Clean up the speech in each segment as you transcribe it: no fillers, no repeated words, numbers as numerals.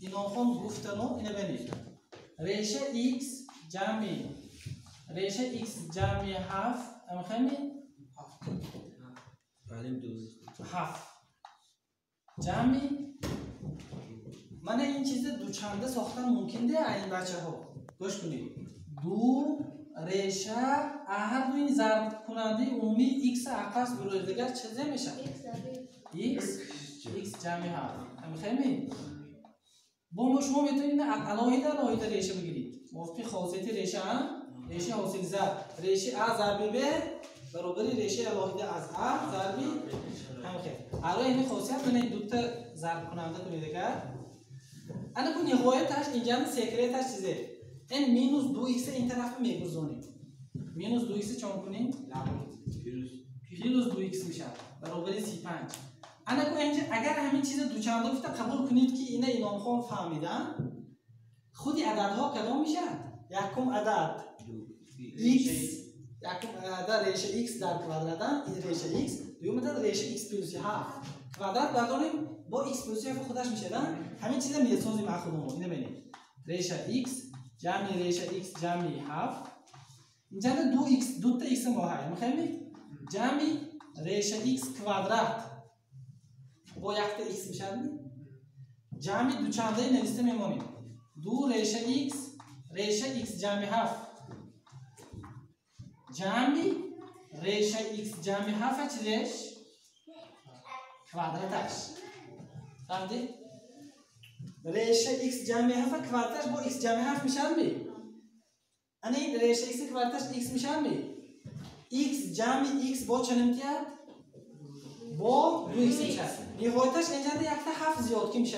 اینام گفتنو اینو ببینید. ریشه x جمعی ریشه x جمعی 7 ام خیلی 7 جمعی من این چیز دوچنده ساختن ممکنه این بچه ها گوش کنید. دو ریشه هر دو این ضرب کننده عمومی x عکس برای دیگر چه میشه؟ x جمع 7 ام خیلی با شما میتونید علاوه ریشه بگیرید. موافقی خاصیت ریشه هم ریشه حاصل ضرب ریشه a ضرب b برابر ریشه علاوه از a ضرب هم خیلی الان این خاصیت دونه دو تا ضرب کننده کنید دیگر. انا کو نهایتش اینجا سیکرتش چیزه این مینوس 2x این طرف میگذاریم. مینوس 2x چون کنیم پلوس 2x میشه برابر 35. انا کو اینجا اگر همین چیز دوچنده گفته قبول کنید که اینام خون فهمیدن خودی عددها کدام میشه؟ یکم عدد x یکم عدد ریشه x در کوادرات این ریشه x دوم عدد ریشه x پلوس 7 کوادرات برداریم با x پلوس 7 خودش میشه نه همین چیزا میسازیم ما خودمون. اینو ببینید ریشه x جمع ریشه x جمع 7 اینجا 2x دو تا x ما هست میخوایم جمع ریشه x کوادرات با یک تا x میشه جمع دو چنده نوشته میمونیم. دو ریشه x جمع 7 جمع ریشه x جمع 7 چیزش کوادراتش فهمیدید؟ ریشه x جمع 7 کوادراتش با x جمع 7 میشن بی انا این ریشه x کوادراتش x میشن بی x جمع x با چند امتیاز با 2x میشه. نهایتش اینجا یک تا 7 زیاد که میشه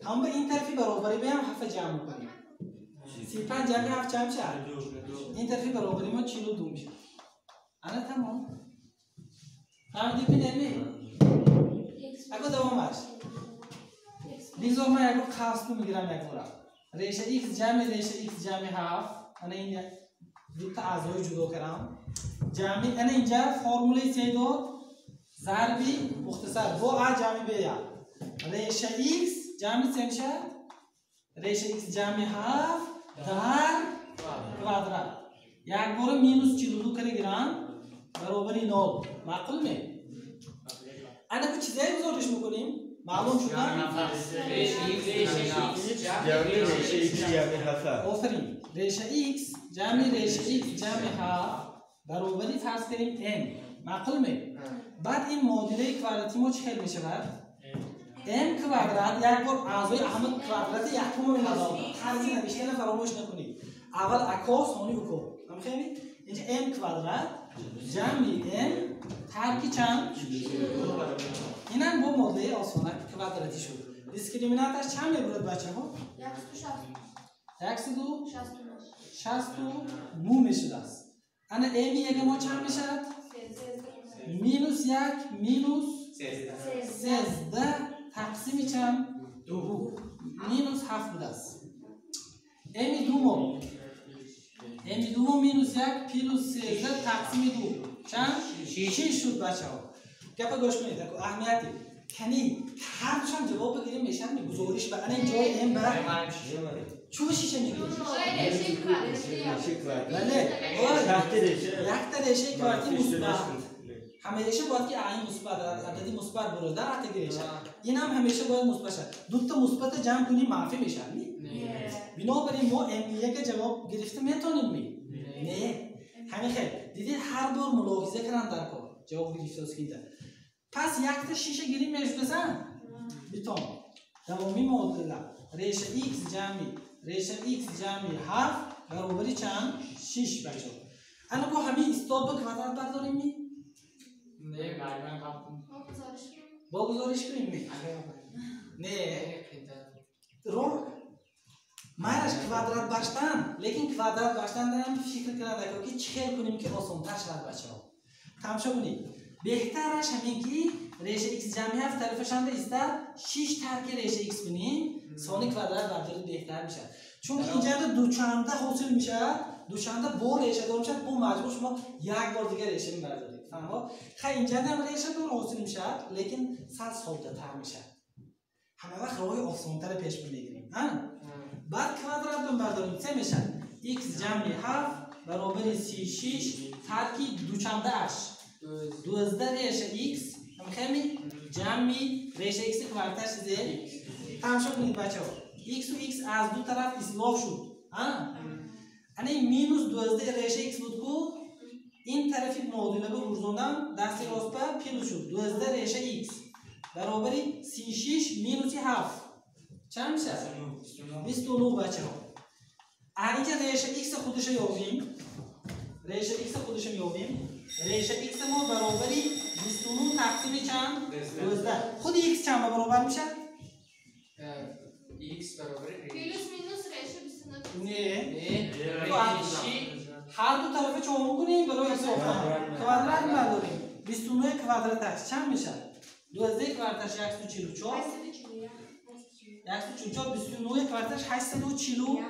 هم به این طرفی برابری به هم 7 جمع کنیم 35 جمع 7 چند میشه؟ این طرفی برابری ما 42 میشه. انا تمام فهمیدی که نمی؟ اگه دوامش دیگه ما یک خاص میگیرم یک بار ریشه x جمع ریشه x جمع 7 انا این دو تا اعضای جدا کردم جمع انا اینجا فرموله 3 داد ضربی مختصر با a جمع b ریشه x جمع 3 میشه ریشه x جمع 7 در کوادرات یک بار مینوس 42 کردیم برابر 0 معقول می؟ انا کو چیزایی گذارش میکنیم معلوم شد آفرین ریشه x جمع ریشه x جمع 7 برابر فرض کنیم m معقول می؟ بعد این معادله کواdraتی ما چه میشه بعد m کوادرات یک بار اعضای احمد کوادرات یکم رو نذارم هرچی نوشتن فراموش نکنید اول اکاس ثانی اکو هم خیلی اینجا m کوادرات جمع m ترکی چند اینم با معادله آسانه کوادراتی شد. دیسکریمینانتش چند میبرد بچه ها 169 میشه است. انا m یک ما چند میشه مینوس 1 مینوس 13 تقسیم چند 2 مینوس 7 بوده است. m دوم مینوس 1 پلوس 13 تقسیم 2 چند 6 شد بچه ها. گپ گوش کنید اهمیتی کنی هرچند جواب بگیریم میشن میگذاریش به این جای ام برای چوب شیشه میگیریم بله یک تا ریشه کارتی مثبت همیشه باید که این مثبت عددی مثبت برده عدد ریشه این هم همیشه باید مثبت شه دو تا مثبت جمع کنیم منفی میشن بنابراین ما ام یک جواب گرفته میتونیم نه همین خیلی دیدید هر بار ملاحظه کردن در کار جواب گرفته است که پس یک تا شیشه گیری میشدن بیتون دوامی معادله ریشه x جمع 7 برابر چند 6 بچه انا با همین استاد با کوادرات برداریم می نه با گزارش کنیم نه رو مایرش کوادرات باشتن لیکن کوادرات باشتن دارم فکر کرده که چه کنیم که آسان تر شود بچه ها تماشا کنید بهترش همین که ریشه x جمع 7 طرفش هم ایستاد 6 ترک ریشه x کنیم ثانی کوادرات بردارید بهتر میشه چون اینجا دو چنده حاصل میشه دو چنده با ریشه دار میشه با مجبور شما یک بار دیگه ریشه بردارید فهمید خیلی اینجا هم ریشه دار حاصل میشه لیکن سال ساده تر میشه همه وقت راهی آسان‌تر پیش میگیریم. بعد کوادرات رو برداریم چه میشه؟ x جمع 7 برابر 36 ترکیب دوچنده اش 12 ریشه x همخیلی جمعی ریشه x کوادراتش چیزه؟ تماشا کنید بچه ها x و x از دو طرف اصلاح شد. یعنی مینوس 12 ریشه x بود که این طرفی مودوله به گرزوندم دستی راست به پلوس شد 12 ریشه x برابر 36 مینوس 7 چند میشه؟ 29 بچه ها. اینجا ریشه x خودش یابیم. ریشه x خودش میابیم. ریشه x ما برابر 29 تقسیم چند؟ 12. خود x چند برابر میشه؟ x برابر پلوس مینوس ریشه 29. نه. هر دو طرف چون کنیم برای x کوادرات برداریم. 29 کوادراتش چند میشه؟ 12 کوادراتش 144. 144 29 کوادراتش 841.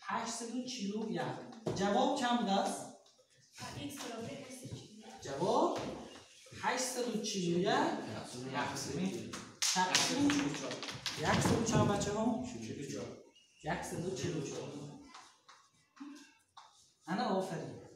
841. جواب چند بود است؟ جواب 841 تقسیم 144 بچه ها 144. انا آفرین.